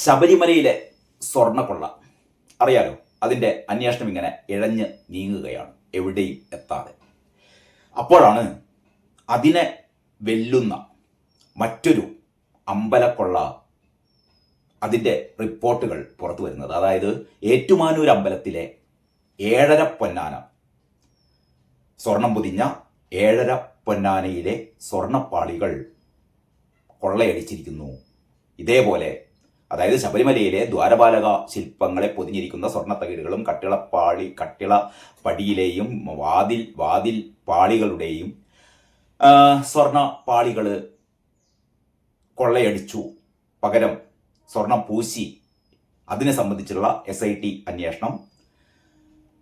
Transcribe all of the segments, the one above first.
ശബരിമലയിലെ സ്വർണ്ണക്കൊള്ള അറിയാലോ. അതിൻ്റെ അന്വേഷണം ഇങ്ങനെ ഇഴഞ്ഞ് നീങ്ങുകയാണ്, എവിടെയും എത്താതെ. അപ്പോഴാണ് അതിനെ വെല്ലുന്ന മറ്റൊരു അമ്പലക്കൊള്ള അതിൻ്റെ റിപ്പോർട്ടുകൾ പുറത്തു വരുന്നത്. അതായത് ഏറ്റുമാനൂർ അമ്പലത്തിലെ 7.5 പൊന്നാന, സ്വർണം പൊതിഞ്ഞ 7.5 പൊന്നാനയിലെ സ്വർണ്ണപ്പാളികൾ കൊള്ളയടിച്ചിരിക്കുന്നു. ഇതേപോലെ അതായത് ശബരിമലയിലെ ദ്വാരപാലക ശില്പങ്ങളെ പൊതിഞ്ഞിരിക്കുന്ന സ്വർണ്ണത്തകിടുകളും കട്ടിള പടിയിലെയും വാതിൽ പാളികളുടെയും സ്വർണ്ണ പാളികൾ കൊള്ളയടിച്ചു, പകരം സ്വർണം പൂശി, അതിനെ സംബന്ധിച്ചുള്ള SIT അന്വേഷണം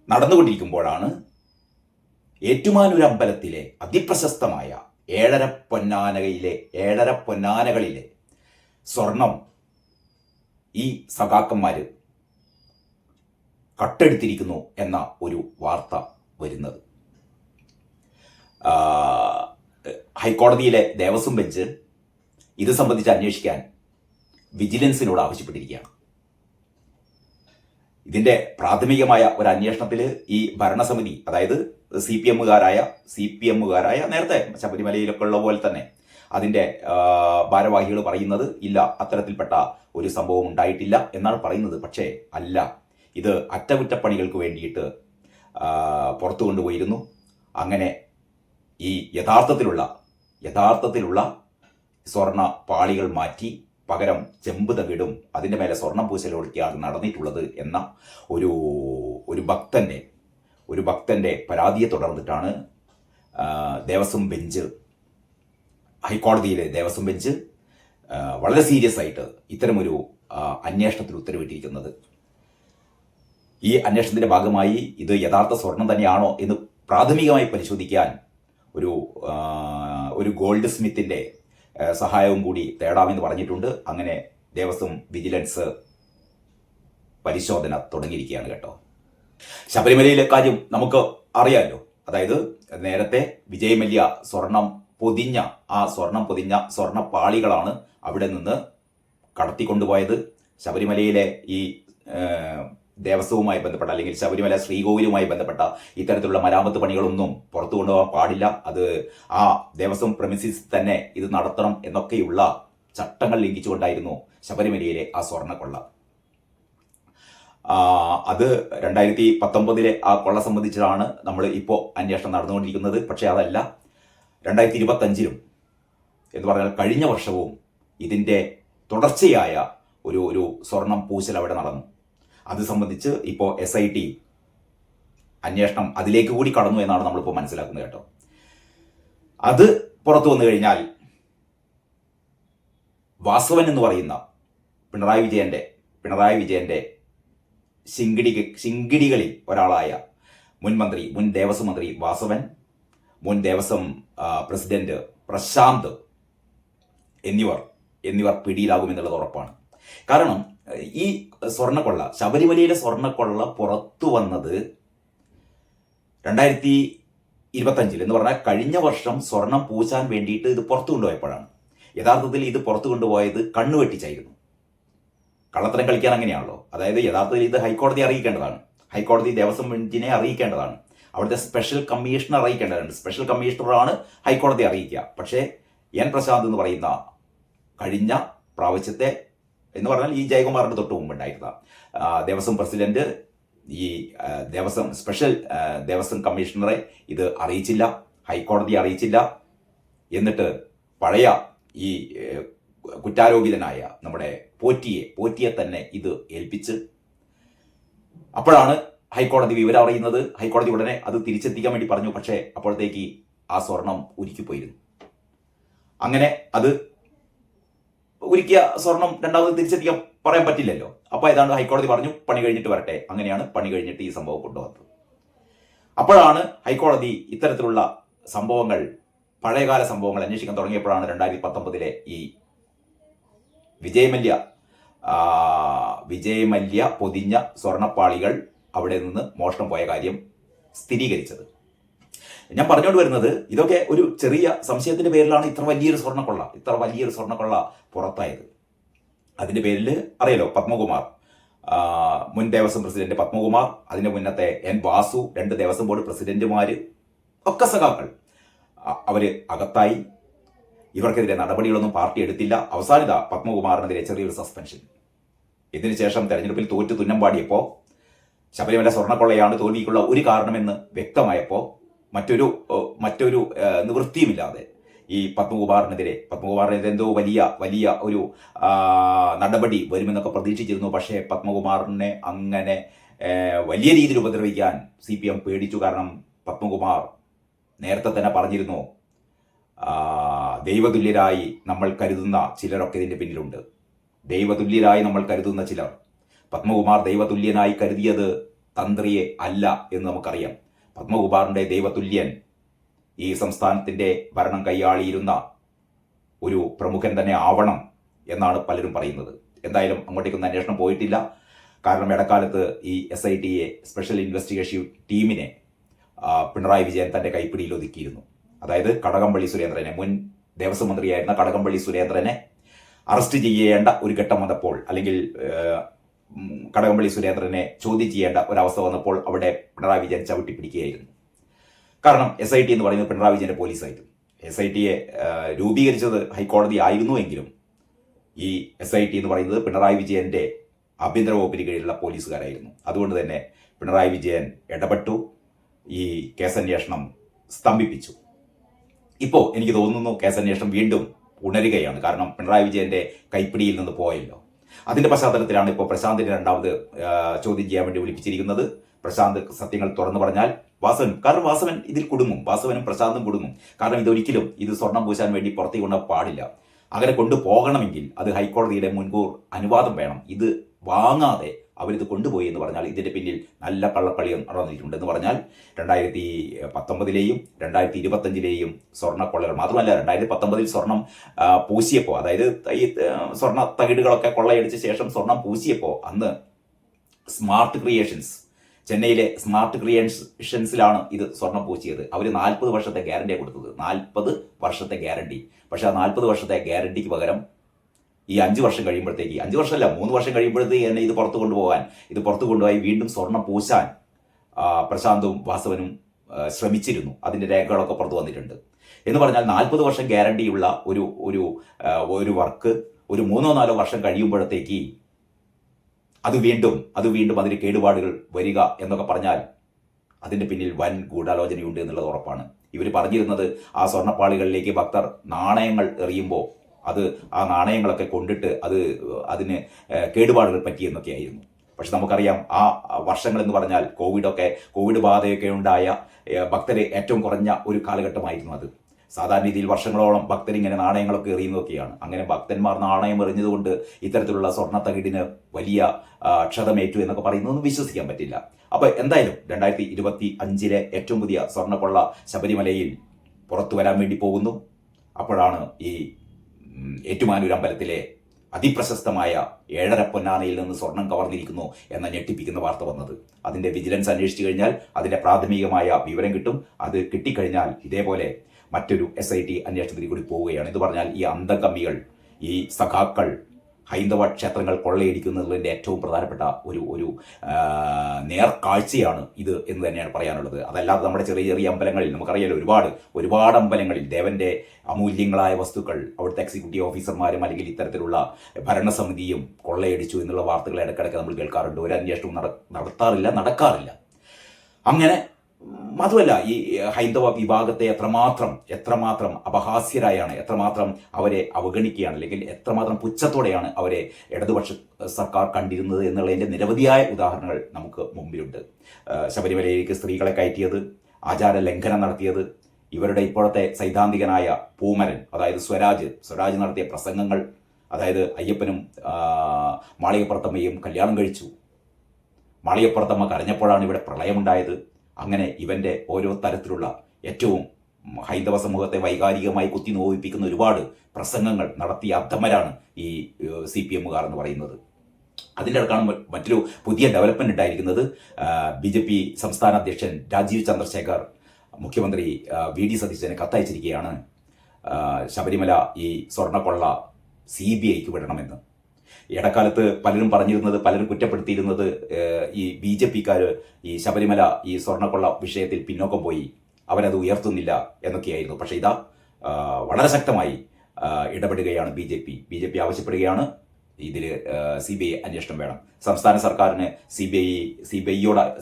നടന്നുകൊണ്ടിരിക്കുമ്പോഴാണ് ഏറ്റുമാനൂർ അമ്പലത്തിലെ അതിപ്രശസ്തമായ 7.5 പൊന്നാനകളിലെ സ്വർണം ഈ സഖാക്കന്മാര് കട്ടെടുത്തിരിക്കുന്നു എന്ന ഒരു വാർത്ത വരുന്നത്. ഹൈക്കോടതിയിലെ ദേവസ്വം ബെഞ്ച് ഇത് സംബന്ധിച്ച് അന്വേഷിക്കാൻ വിജിലൻസിനോട് ആവശ്യപ്പെട്ടിരിക്കുകയാണ്. ഇതിന്റെ പ്രാഥമികമായ ഒരു അന്വേഷണത്തിൽ ഈ ഭരണസമിതി, അതായത് സി പി എമ്മുകാരായ നേരത്തെ ശബരിമലയിലൊക്കെ ഉള്ള പോലെ തന്നെ അതിൻ്റെ ഭാരവാഹികൾ പറയുന്നത് ഇല്ല, അത്തരത്തിൽപ്പെട്ട ഒരു സംഭവം ഉണ്ടായിട്ടില്ല എന്നാണ് പറയുന്നത്. പക്ഷേ അല്ല, ഇത് അറ്റകുറ്റപ്പണികൾക്ക് വേണ്ടിയിട്ട് പുറത്തു കൊണ്ടുപോയിരുന്നു. അങ്ങനെ ഈ യഥാർത്ഥത്തിലുള്ള സ്വർണ്ണ പാളികൾ മാറ്റി പകരം ചെമ്പ് തകിടും അതിൻ്റെ മേലെ സ്വർണം പൂശലൊടുക്കിയാണ് നടന്നിട്ടുള്ളത് എന്ന ഒരു ഭക്തൻ്റെ പരാതിയെ തുടർന്നിട്ടാണ് ഹൈക്കോടതിയിലെ ദേവസ്വം ബെഞ്ച് വളരെ സീരിയസ് ആയിട്ട് ഇത്തരമൊരു അന്വേഷണത്തിന് ഉത്തരവിട്ടിരിക്കുന്നത്. ഈ അന്വേഷണത്തിന്റെ ഭാഗമായി ഇത് യഥാർത്ഥ സ്വർണം തന്നെയാണോ എന്ന് പ്രാഥമികമായി പരിശോധിക്കാൻ ഒരു ഗോൾഡ് സ്മിത്തിന്റെ സഹായവും കൂടി തേടാമെന്ന് പറഞ്ഞിട്ടുണ്ട്. അങ്ങനെ ദേവസ്വം വിജിലൻസ് പരിശോധന തുടങ്ങിയിരിക്കുകയാണ് കേട്ടോ. ശബരിമലയിലെ കാര്യം നമുക്ക് അറിയാമല്ലോ. അതായത് നേരത്തെ വിജയ് മല്യ സ്വർണം പൊതിഞ്ഞ സ്വർണ്ണപ്പാളികളാണ് അവിടെ നിന്ന് കടത്തിക്കൊണ്ടുപോയത്. ശബരിമലയിലെ ഈ ദേവസ്വവുമായി ബന്ധപ്പെട്ട അല്ലെങ്കിൽ ശബരിമല ശ്രീകോവിലുമായി ബന്ധപ്പെട്ട ഇത്തരത്തിലുള്ള മരാമത്ത് പണികളൊന്നും പുറത്തു കൊണ്ടുപോകാൻ പാടില്ല. അത് ആ ദേവസ്വം പ്രമിസിസ് തന്നെ ഇത് നടത്തണം എന്നൊക്കെയുള്ള ചട്ടങ്ങൾ ലംഘിച്ചുകൊണ്ടായിരുന്നു ശബരിമലയിലെ ആ സ്വർണ്ണക്കൊള്ള. അത് 2019 ആ കൊള്ള സംബന്ധിച്ചാണ് നമ്മൾ ഇപ്പോൾ അന്വേഷണം നടന്നുകൊണ്ടിരിക്കുന്നത്. പക്ഷേ അതല്ല, 2025 എന്ന് പറഞ്ഞാൽ കഴിഞ്ഞ വർഷവും ഇതിൻ്റെ തുടർച്ചയായ ഒരു സ്വർണം പൂശൽ അവിടെ നടന്നു. അത് സംബന്ധിച്ച് ഇപ്പോൾ SIT അന്വേഷണം അതിലേക്ക് കൂടി കടന്നു എന്നാണ് നമ്മളിപ്പോൾ മനസ്സിലാക്കുന്നത് കേട്ടോ. അത് പുറത്തു വന്നു കഴിഞ്ഞാൽ വാസവൻ എന്ന് പറയുന്ന പിണറായി വിജയന്റെ ശിങ്കിടികളിൽ ഒരാളായ മുൻ ദേവസ്വം മന്ത്രി വാസവൻ, മുൻ ദേവസ്വം പ്രസിഡന്റ് പ്രശാന്ത് എന്നിവർ പിടിയിലാകുമെന്നുള്ളത് ഉറപ്പാണ്. കാരണം ഈ സ്വർണ്ണക്കൊള്ള, ശബരിമലയിലെ സ്വർണ്ണക്കൊള്ള പുറത്തു വന്നത് 2025 എന്ന് പറഞ്ഞാൽ കഴിഞ്ഞ വർഷം സ്വർണം പൂശാൻ വേണ്ടിയിട്ട് ഇത് പുറത്തു കൊണ്ടുപോയപ്പോഴാണ്. യഥാർത്ഥത്തിൽ ഇത് പുറത്തു കൊണ്ടുപോയത് കണ്ണുവെട്ടിച്ചായിരുന്നു. കള്ളത്തരം കളിക്കാൻ അങ്ങനെയാണല്ലോ. അതായത് യഥാർത്ഥത്തിൽ ഇത് ഹൈക്കോടതി അറിയിക്കേണ്ടതാണ്, ഹൈക്കോടതി ദേവസ്വം ബെഞ്ചിനെ അറിയിക്കേണ്ടതാണ്, അവിടുത്തെ സ്പെഷ്യൽ കമ്മീഷണർ അറിയിക്കേണ്ടതുണ്ട്. സ്പെഷ്യൽ കമ്മീഷണറാണ് ഹൈക്കോടതി അറിയിക്കുക. പക്ഷേ N പ്രശാന്ത് എന്ന് പറയുന്ന കഴിഞ്ഞ പ്രാവശ്യത്തെ എന്ന് പറഞ്ഞാൽ ഈ ജയകുമാറിന്റെ തൊട്ട് മുമ്പുണ്ടായിരുന്ന ദേവസ്വം പ്രസിഡന്റ് ഈ സ്പെഷ്യൽ ദേവസ്വം കമ്മീഷണറെ ഇത് അറിയിച്ചില്ല, ഹൈക്കോടതി അറിയിച്ചില്ല. എന്നിട്ട് പഴയ ഈ കുറ്റാരോപിതനായ നമ്മുടെ പോറ്റിയെ തന്നെ ഇത് ഏൽപ്പിച്ച്, അപ്പോഴാണ് ഹൈക്കോടതി വിവരം അറിയുന്നത്. ഹൈക്കോടതി ഉടനെ അത് തിരിച്ചെത്തിക്കാൻ വേണ്ടി പറഞ്ഞു. പക്ഷേ അപ്പോഴത്തേക്ക് ആ സ്വർണം ഉരുക്കിപ്പോയിരുന്നു. അങ്ങനെ അത് ഉരുക്കിയ സ്വർണം രണ്ടാമത് തിരിച്ചെത്തിക്കാൻ പറയാൻ പറ്റില്ലല്ലോ. അപ്പോൾ ഏതാണ്ട് ഹൈക്കോടതി പറഞ്ഞു പണി കഴിഞ്ഞിട്ട് വരട്ടെ. അങ്ങനെയാണ് പണി കഴിഞ്ഞിട്ട് ഈ സംഭവം കൊണ്ടുവന്നത്. അപ്പോഴാണ് ഹൈക്കോടതി ഇത്തരത്തിലുള്ള സംഭവങ്ങൾ, പഴയകാല സംഭവങ്ങൾ അന്വേഷിക്കാൻ തുടങ്ങിയപ്പോഴാണ് 2019 ഈ വിജയ് മല്യ പൊതിഞ്ഞ സ്വർണ്ണപ്പാളികൾ അവിടെ നിന്ന് മോഷണം പോയ കാര്യം സ്ഥിരീകരിച്ചത്. ഞാൻ പറഞ്ഞുകൊണ്ട് വരുന്നത്, ഇതൊക്കെ ഒരു ചെറിയ സംശയത്തിന്റെ പേരിലാണ് ഇത്ര വലിയൊരു സ്വർണ്ണക്കൊള്ള പുറത്തായത്. അതിൻ്റെ പേരിൽ അറിയാലോ, പത്മകുമാർ, മുൻ ദേവസ്വം പ്രസിഡന്റ് പത്മകുമാർ, അതിന് മുന്നത്തെ എൻ വാസു, 2 ദേവസ്വം ബോർഡ് പ്രസിഡന്റുമാർ ഒക്കെ സഖാക്കൾ, അവർ അകത്തായി. ഇവർക്കെതിരെ നടപടികളൊന്നും പാർട്ടി എടുത്തില്ല. അവസാനിത പത്മകുമാറിനെതിരെ ചെറിയൊരു സസ്പെൻഷൻ. ഇതിനുശേഷം തെരഞ്ഞെടുപ്പിൽ തോറ്റു തുന്നം പാടിയപ്പോൾ, ശബരിമല സ്വർണ്ണക്കൊള്ളയാണ് തോൽവിക്കുള്ള ഒരു കാരണമെന്ന് വ്യക്തമായപ്പോൾ, മറ്റൊരു നിവൃത്തിയുമില്ലാതെ ഈ പത്മകുമാറിനെതിരെ എന്തോ വലിയ ഒരു നടപടി വരുമെന്നൊക്കെ പ്രതീക്ഷിച്ചിരുന്നു. പക്ഷേ പത്മകുമാറിനെ അങ്ങനെ വലിയ രീതിയിൽ ഉപദ്രവിക്കാൻ CPM പേടിച്ചു. കാരണം പത്മകുമാർ നേരത്തെ തന്നെ പറഞ്ഞിരുന്നു, ദൈവതുല്യരായി നമ്മൾ കരുതുന്ന ചിലരൊക്കെ ഇതിൻ്റെ പിന്നിലുണ്ട്. ദൈവതുല്യരായി നമ്മൾ കരുതുന്ന ചിലർ. പത്മകുമാർ ദൈവതുല്യനായി കരുതിയത് തന്ത്രിയെ അല്ല എന്ന് നമുക്കറിയാം. പത്മകുമാറിൻ്റെ ദൈവതുല്യൻ ഈ സംസ്ഥാനത്തിൻ്റെ ഭരണം കൈയാളിയിരുന്ന ഒരു പ്രമുഖൻ തന്നെ ആവണം എന്നാണ് പലരും പറയുന്നത്. എന്തായാലും അങ്ങോട്ടേക്കൊന്നും അന്വേഷണം പോയിട്ടില്ല. കാരണം ഇടക്കാലത്ത് ഈ SIT സ്പെഷ്യൽ ഇൻവെസ്റ്റിഗേഷൻ ടീമിനെ പിണറായി വിജയൻ തൻ്റെ കൈപ്പിടിയിൽ ഒതുക്കിയിരുന്നു. അതായത് കടകംപള്ളി സുരേന്ദ്രനെ, മുൻ ദേവസ്വം മന്ത്രിയായിരുന്ന കടകംപള്ളി സുരേന്ദ്രനെ അറസ്റ്റ് ചെയ്യേണ്ട ഒരു ഘട്ടം വന്നപ്പോൾ, അല്ലെങ്കിൽ കടകംപള്ളി സുരേന്ദ്രനെ ചോദ്യം ചെയ്യേണ്ട ഒരവസ്ഥ വന്നപ്പോൾ അവിടെ പിണറായി വിജയൻ ചവിട്ടി പിടിക്കുകയായിരുന്നു. കാരണം SIT എന്ന് പറയുന്നത് പിണറായി വിജയൻ്റെ പോലീസായിരുന്നു. SIT രൂപീകരിച്ചത് ഹൈക്കോടതി ആയിരുന്നുവെങ്കിലും ഈ SIT എന്ന് പറയുന്നത് പിണറായി വിജയൻ്റെ ആഭ്യന്തര വകുപ്പിന് കീഴിലുള്ള പോലീസുകാരായിരുന്നു. അതുകൊണ്ട് തന്നെ പിണറായി വിജയൻ ഇടപെട്ടു, ഈ കേസന്വേഷണം സ്തംഭിപ്പിച്ചു. ഇപ്പോൾ എനിക്ക് തോന്നുന്നു കേസന്വേഷണം വീണ്ടും ഉണരുകയാണ്. കാരണം പിണറായി വിജയൻ്റെ കൈപ്പിടിയിൽ നിന്ന് പോയല്ലോ. അതിൻ്റെ പശ്ചാത്തലത്തിലാണ് ഇപ്പോൾ പ്രശാന്തിനെ രണ്ടാമത് ചോദ്യം ചെയ്യാൻ വേണ്ടി വിളിപ്പിച്ചിരിക്കുന്നത്. പ്രശാന്ത് സത്യങ്ങൾ തുറന്നു പറഞ്ഞാൽ കാരണം വാസവൻ ഇതിൽ കുടുങ്ങും, വാസവനും പ്രശാന്തും കുടുങ്ങും. കാരണം ഇതൊരിക്കലും സ്വർണം പൂശാൻ വേണ്ടി പുറത്തേക്ക് കൊണ്ടുപോകാൻ പാടില്ല. അങ്ങനെ കൊണ്ടുപോകണമെങ്കിൽ അത് ഹൈക്കോടതിയുടെ മുൻകൂർ അനുവാദം വേണം. ഇത് വാങ്ങാതെ അവരിത് കൊണ്ടുപോയി എന്ന് പറഞ്ഞാൽ ഇതിൻ്റെ പിന്നിൽ നല്ല കള്ളക്കളി നടന്നിട്ടുണ്ടെന്ന് പറഞ്ഞാൽ 2019 2025 സ്വർണ്ണക്കൊള്ളകൾ മാത്രമല്ല, 2019 സ്വർണം പൂശിയപ്പോൾ, അതായത് ഈ സ്വർണ്ണ തകിടുകളൊക്കെ കൊള്ളയടിച്ച ശേഷം സ്വർണം പൂശിയപ്പോൾ അന്ന് സ്മാർട്ട് ക്രിയേഷൻസ്, ചെന്നൈയിലെ സ്മാർട്ട് ക്രിയേഷൻസിലാണ് ഇത് സ്വർണം പൂശിയത്. അവർ 40 വർഷത്തെ ഗ്യാരണ്ടിയാണ് കൊടുത്തത്. 40 വർഷത്തെ ഗ്യാരണ്ടി. പക്ഷേ ആ 40 വർഷത്തെ ഗ്യാരണ്ടിക്ക് പകരം ഈ 5 വർഷം കഴിയുമ്പോഴത്തേക്ക്, 5 വർഷമല്ല 3 വർഷം കഴിയുമ്പോഴത്തേക്ക് തന്നെ ഇത് പുറത്തു കൊണ്ടുപോയി വീണ്ടും സ്വർണം പൂശാൻ പ്രശാന്തും വാസവനും ശ്രമിച്ചിരുന്നു. അതിൻ്റെ രേഖകളൊക്കെ പുറത്തു വന്നിട്ടുണ്ട്. എന്ന് പറഞ്ഞാൽ 40 വർഷം ഗ്യാരണ്ടിയുള്ള ഒരു വർക്ക് ഒരു 3-4 വർഷം കഴിയുമ്പോഴത്തേക്ക് അത് വീണ്ടും അതിന് കേടുപാടുകൾ വരിക എന്നൊക്കെ പറഞ്ഞാൽ അതിൻ്റെ പിന്നിൽ വൻ ഗൂഢാലോചനയുണ്ട് എന്നുള്ളത് ഉറപ്പാണ്. ഇവർ പറഞ്ഞിരുന്നത് ആ സ്വർണ്ണപ്പാളികളിലേക്ക് ഭക്തർ നാണയങ്ങൾ എറിയുമ്പോൾ ആ നാണയങ്ങളൊക്കെ കൊണ്ടിട്ട് അതിന് കേടുപാടുകൾ പറ്റിയെന്നൊക്കെയായിരുന്നു. പക്ഷെ നമുക്കറിയാം ആ വർഷങ്ങളെന്ന് പറഞ്ഞാൽ കോവിഡ് ബാധയൊക്കെ ഉണ്ടായ ഭക്തരെ ഏറ്റവും കുറഞ്ഞ ഒരു കാലഘട്ടമായിരുന്നു അത്. സാധാരണ രീതിയിൽ വർഷങ്ങളോളം ഭക്തരിങ്ങനെ നാണയങ്ങളൊക്കെ എറിയുന്നതൊക്കെയാണ്. അങ്ങനെ ഭക്തന്മാർ നാണയം എറിഞ്ഞതുകൊണ്ട് ഇത്തരത്തിലുള്ള സ്വർണ്ണത്തകിടിന് വലിയ ക്ഷതമേറ്റു എന്നൊക്കെ പറയുന്നതൊന്നും വിശ്വസിക്കാൻ പറ്റില്ല. അപ്പോൾ എന്തായാലും 2025 ഏറ്റവും പുതിയ സ്വർണ്ണക്കൊള്ള ശബരിമലയിൽ പുറത്തു വരാൻ വേണ്ടി പോകുന്നു. അപ്പോഴാണ് ഈ ഏറ്റുമാനൂർ അമ്പലത്തിലെ അതിപ്രശസ്തമായ 7.5 പൊന്നാനയിൽ നിന്ന് സ്വർണം കവർന്നിരിക്കുന്നു എന്ന ഞെട്ടിപ്പിക്കുന്ന വാർത്ത വന്നത്. അതിൻ്റെ വിജിലൻസ് അന്വേഷിച്ചു കഴിഞ്ഞാൽ അതിൻ്റെ പ്രാഥമികമായ വിവരം കിട്ടും. അത് കിട്ടിക്കഴിഞ്ഞാൽ ഇതേപോലെ മറ്റൊരു SIT അന്വേഷണത്തിൽ കൂടി പോവുകയാണ്. എന്ന് പറഞ്ഞാൽ ഈ അന്തംകമ്മികൾ, ഈ സഖാക്കൾ ഹൈന്ദവ ക്ഷേത്രങ്ങൾ കൊള്ളയടിക്കുന്നതിൻ്റെ ഏറ്റവും പ്രധാനപ്പെട്ട ഒരു നേർക്കാഴ്ചയാണ് ഇത് എന്ന് തന്നെയാണ് പറയാനുള്ളത്. അതല്ലാതെ നമ്മുടെ ചെറിയ ചെറിയ അമ്പലങ്ങളിൽ നമുക്കറിയാലോ, ഒരുപാട് അമ്പലങ്ങളിൽ ദേവൻ്റെ അമൂല്യങ്ങളായ വസ്തുക്കൾ അവിടുത്തെ എക്സിക്യൂട്ടീവ് ഓഫീസർമാരും അല്ലെങ്കിൽ ഇത്തരത്തിലുള്ള ഭരണസമിതിയും കൊള്ളയടിച്ചു എന്നുള്ള വാർത്തകൾ ഇടയ്ക്കിടയ്ക്ക് നമ്മൾ കേൾക്കാറുണ്ട്. ഒരു അന്വേഷണവും നടക്കാറില്ല. അങ്ങനെ അതുമല്ല, ഈ ഹൈന്ദവ വിഭാഗത്തെ എത്രമാത്രം അപഹാസ്യരായാണ്, എത്രമാത്രം അവരെ അവഗണിക്കുകയാണ്, അല്ലെങ്കിൽ എത്രമാത്രം പുച്ഛത്തോടെയാണ് അവരെ ഇടതുപക്ഷ സർക്കാർ കണ്ടിരുന്നത് എന്നുള്ളതിൻ്റെ നിരവധിയായ ഉദാഹരണങ്ങൾ നമുക്ക് മുമ്പിലുണ്ട്. ശബരിമലയിലേക്ക് സ്ത്രീകളെ കയറ്റിയത്, ആചാര ലംഘനം നടത്തിയത്, ഇവരുടെ ഇപ്പോഴത്തെ സൈദ്ധാന്തികനായ പൂമരൻ, അതായത് സ്വരാജ് നടത്തിയ പ്രസംഗങ്ങൾ, അതായത് അയ്യപ്പനും മാളികപ്പുറത്തമ്മയും കല്യാണം കഴിച്ചു, മാളികപ്പുറത്തമ്മ കരഞ്ഞപ്പോഴാണ് ഇവിടെ പ്രളയമുണ്ടായത്. അങ്ങനെ ഇവൻ്റെ ഓരോ തരത്തിലുള്ള ഏറ്റവും ഹൈന്ദവ സമൂഹത്തെ വൈകാരികമായി കുത്തിനോവിപ്പിക്കുന്ന ഒരുപാട് പ്രസംഗങ്ങൾ നടത്തിയ അധമരാണ് ഈ CPMകാർ എന്ന് പറയുന്നത്. അതിൻ്റെ അടുക്കാണ് മറ്റൊരു പുതിയ ഡെവലപ്മെൻ്റ് ഉണ്ടായിരിക്കുന്നത്. BJP സംസ്ഥാന അധ്യക്ഷൻ രാജീവ് ചന്ദ്രശേഖർ മുഖ്യമന്ത്രി VD സതീശനെ കത്തയച്ചിരിക്കുകയാണ്. ശബരിമല ഈ സ്വർണ്ണക്കൊള്ള CBIക്ക് വിടണമെന്ന്. ഇടക്കാലത്ത് പലരും പറഞ്ഞിരുന്നത്, പലരും കുറ്റപ്പെടുത്തിയിരുന്നത് ഈ BJP-ക്കാർ ഈ ശബരിമല ഈ സ്വർണ്ണക്കൊള്ള വിഷയത്തിൽ പിന്നോക്കം പോയി, അവരത് ഉയർത്തുന്നില്ല എന്നൊക്കെയായിരുന്നു. പക്ഷേ ഇതാ വളരെ ശക്തമായി ഇടപെടുകയാണ് ബി ജെ പി ആവശ്യപ്പെടുകയാണ് ഇതിൽ CBI അന്വേഷണം വേണം. സംസ്ഥാന സർക്കാരിന്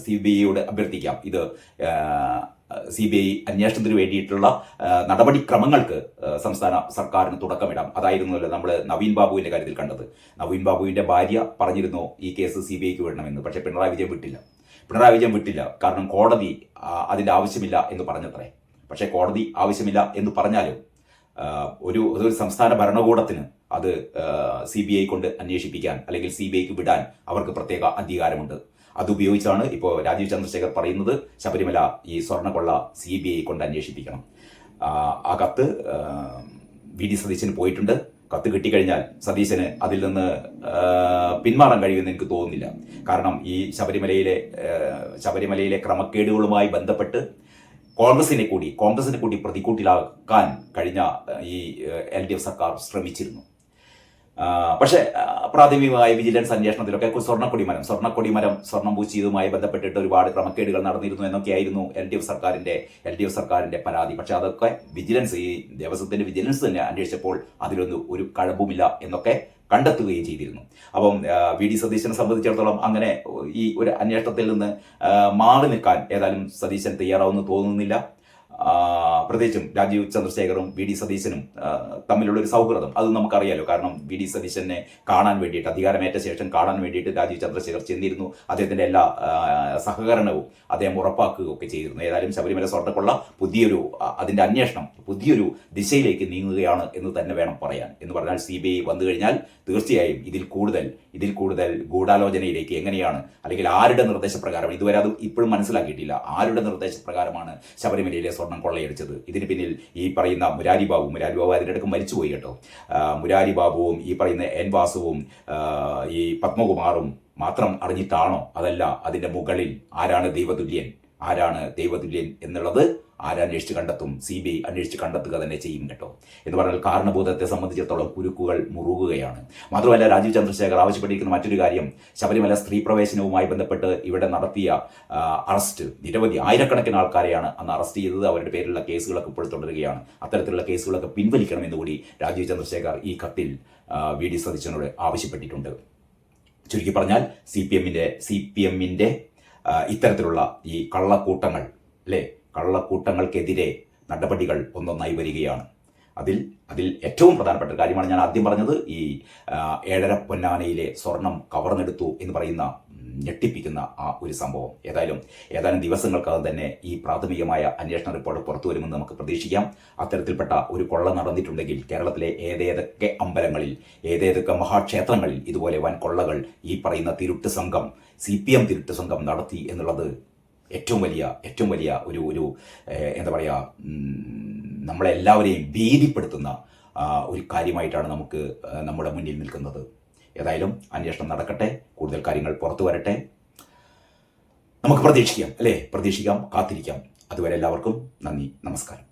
CBIയോട് അഭ്യർത്ഥിക്കാം, ഇത് CBI അന്വേഷണത്തിന് വേണ്ടിയിട്ടുള്ള നടപടിക്രമങ്ങൾക്ക് സംസ്ഥാന സർക്കാരിന് തുടക്കമിടാം. അതായിരുന്നല്ലോ നമ്മൾ നവീൻ ബാബുവിൻ്റെ കാര്യത്തിൽ കണ്ടത്. നവീൻ ബാബുവിൻ്റെ ഭാര്യ പറഞ്ഞിരുന്നു ഈ കേസ് CBIക്ക് വിടണമെന്ന്. പക്ഷേ പിണറായി വിജയൻ വിട്ടില്ല. കാരണം കോടതി അതിൻ്റെ ആവശ്യമില്ല എന്ന് പറഞ്ഞത്രേ. പക്ഷേ കോടതി ആവശ്യമില്ല എന്ന് പറഞ്ഞാലും ഒരു സംസ്ഥാന ഭരണകൂടത്തിന് അത് CBI കൊണ്ട് അന്വേഷിപ്പിക്കാൻ അല്ലെങ്കിൽ CBIക്ക് വിടാൻ അവർക്ക് പ്രത്യേക അധികാരമുണ്ട്. അതുപയോഗിച്ചാണ് ഇപ്പോൾ രാജീവ് ചന്ദ്രശേഖർ പറയുന്നത് ശബരിമല ഈ സ്വർണ്ണക്കൊള്ള CBI കൊണ്ട് അന്വേഷിപ്പിക്കണം. ആ കത്ത് VD സതീശന് പോയിട്ടുണ്ട്. കത്ത് കിട്ടിക്കഴിഞ്ഞാൽ സതീശന് അതിൽ നിന്ന് പിന്മാറാൻ കഴിയുമെന്ന് എനിക്ക് തോന്നുന്നില്ല. കാരണം ഈ ശബരിമലയിലെ ക്രമക്കേടുകളുമായി ബന്ധപ്പെട്ട് കോൺഗ്രസിനെ കൂടി പ്രതിക്കൂട്ടിലാക്കാൻ കഴിഞ്ഞ ഈ LDF സർക്കാർ ശ്രമിച്ചിരുന്നു. പക്ഷേ പ്രാഥമികമായ വിജിലൻസ് അന്വേഷണത്തിലൊക്കെ സ്വർണ്ണം പൂച്ചിയതുമായി ബന്ധപ്പെട്ടിട്ട് ഒരുപാട് ക്രമക്കേടുകൾ നടന്നിരുന്നു എന്നൊക്കെയായിരുന്നു LDF സർക്കാരിന്റെ പരാതി. പക്ഷെ അതൊക്കെ ഈ ദേവസ്വത്തിന്റെ വിജിലൻസ് തന്നെ അന്വേഷിച്ചപ്പോൾ അതിലൊന്നും ഒരു കഴമ്പുമില്ല എന്നൊക്കെ കണ്ടെത്തുകയും ചെയ്തിരുന്നു. അപ്പം VD സതീശനെ സംബന്ധിച്ചിടത്തോളം അങ്ങനെ ഈ ഒരു അന്വേഷണത്തിൽ നിന്ന് മാറി നിൽക്കാൻ ഏതായാലും സതീശൻ തയ്യാറാവുമെന്ന് തോന്നുന്നില്ല. പ്രത്യേകിച്ചും രാജീവ് ചന്ദ്രശേഖറും VD സതീശനും തമ്മിലുള്ള ഒരു സൗഹൃദം അത് നമുക്കറിയാലോ. കാരണം VD സതീശനെ കാണാൻ വേണ്ടിയിട്ട്, അധികാരമേറ്റ ശേഷം കാണാൻ വേണ്ടിയിട്ട് രാജീവ് ചന്ദ്രശേഖർ ചെന്നിരുന്നു. അദ്ദേഹത്തിൻ്റെ എല്ലാ സഹകരണവും അദ്ദേഹം ഉറപ്പാക്കുകയൊക്കെ ചെയ്തിരുന്നു. ഏതായാലും ശബരിമല സ്വർണ്ണക്കൊള്ള അതിൻ്റെ അന്വേഷണം പുതിയൊരു ദിശയിലേക്ക് നീങ്ങുകയാണ് എന്ന് തന്നെ വേണം പറയാൻ. എന്ന് പറഞ്ഞാൽ CBI വന്നു കഴിഞ്ഞാൽ തീർച്ചയായും ഇതിൽ കൂടുതൽ ഗൂഢാലോചനയിലേക്ക് എങ്ങനെയാണ്, അല്ലെങ്കിൽ ആരുടെ നിർദ്ദേശപ്രകാരം, ഇതുവരെ അത് ഇപ്പോഴും മനസ്സിലാക്കിയിട്ടില്ല, ആരുടെ നിർദ്ദേശപ്രകാരമാണ് ശബരിമലയിലെ സ്വർണം കൊള്ളയടിച്ചത്. ഇതിന് പിന്നിൽ ഈ പറയുന്ന മുരാരി ബാബു അതിനിടയ്ക്ക് മരിച്ചുപോയി കേട്ടോ. മുരാരി ബാബുവും ഈ പറയുന്ന N വാസുവും ഈ പത്മകുമാറും മാത്രം അറിഞ്ഞിട്ടാണോ? അതല്ല, അതിൻ്റെ മുകളിൽ ആരാണ് ദൈവതുല്യൻ എന്നുള്ളത് ആരന്വേഷിച്ച് കണ്ടെത്തും? CBI അന്വേഷിച്ച് കണ്ടെത്തുക തന്നെ ചെയ്യും കേട്ടോ. എന്ന് പറഞ്ഞാൽ കാരണഭൂതത്തെ സംബന്ധിച്ചിടത്തോളം കുരുക്കുകൾ മുറുകുകയാണ്. മാത്രമല്ല രാജീവ് ചന്ദ്രശേഖർ ആവശ്യപ്പെട്ടിരിക്കുന്ന മറ്റൊരു കാര്യം, ശബരിമല സ്ത്രീ പ്രവേശനവുമായി ബന്ധപ്പെട്ട് ഇവിടെ നടത്തിയ അറസ്റ്റ്, നിരവധി ആയിരക്കണക്കിന് ആൾക്കാരെയാണ് അന്ന് അറസ്റ്റ് ചെയ്തത്. അവരുടെ പേരിലുള്ള കേസുകളൊക്കെ ഇപ്പോൾ തുടരുകയാണ്. അത്തരത്തിലുള്ള കേസുകളൊക്കെ പിൻവലിക്കണമെന്ന് കൂടി രാജീവ് ചന്ദ്രശേഖർ ഈ കത്തിൽ VD സതീശനോട് ആവശ്യപ്പെട്ടിട്ടുണ്ട്. ചുരുക്കി പറഞ്ഞാൽ CPM-ന്റെ ഇത്തരത്തിലുള്ള ഈ കള്ളക്കൂട്ടങ്ങൾക്കെതിരെ നടപടികൾ ഒന്നൊന്നായി വരികയാണ്. അതിൽ ഏറ്റവും പ്രധാനപ്പെട്ട കാര്യമാണ് ഞാൻ ആദ്യം പറഞ്ഞത്, ഈ 7.5 പൊന്നാനയിലെ സ്വർണം കവർന്നെടുത്തു എന്ന് പറയുന്ന ഞെട്ടിപ്പിക്കുന്ന ആ ഒരു സംഭവം. ഏതാനും ദിവസങ്ങൾക്കകം തന്നെ ഈ പ്രാഥമികമായ അന്വേഷണ റിപ്പോർട്ട് പുറത്തു വരുമെന്ന് നമുക്ക് പ്രതീക്ഷിക്കാം. അത്തരത്തിൽപ്പെട്ട ഒരു കൊള്ള നടന്നിട്ടുണ്ടെങ്കിൽ കേരളത്തിലെ ഏതേതൊക്കെ അമ്പലങ്ങളിൽ, ഏതേതൊക്കെ മഹാക്ഷേത്രങ്ങളിൽ ഇതുപോലെ വൻ കൊള്ളകൾ ഈ പറയുന്ന CPM തിരുട്ട് സംഘം നടത്തി എന്നുള്ളത് ഏറ്റവും വലിയ ഒരു എന്താ പറയുക, നമ്മളെല്ലാവരെയും ഭീതിപ്പെടുത്തുന്ന ഒരു കാര്യമായിട്ടാണ് നമ്മുടെ മുന്നിൽ നിൽക്കുന്നത്. ഏതായാലും അന്വേഷണം നടക്കട്ടെ, കൂടുതൽ കാര്യങ്ങൾ പുറത്തു വരട്ടെ. നമുക്ക് പ്രതീക്ഷിക്കാം, കാത്തിരിക്കാം. അതുവരെ എല്ലാവർക്കും നന്ദി, നമസ്കാരം.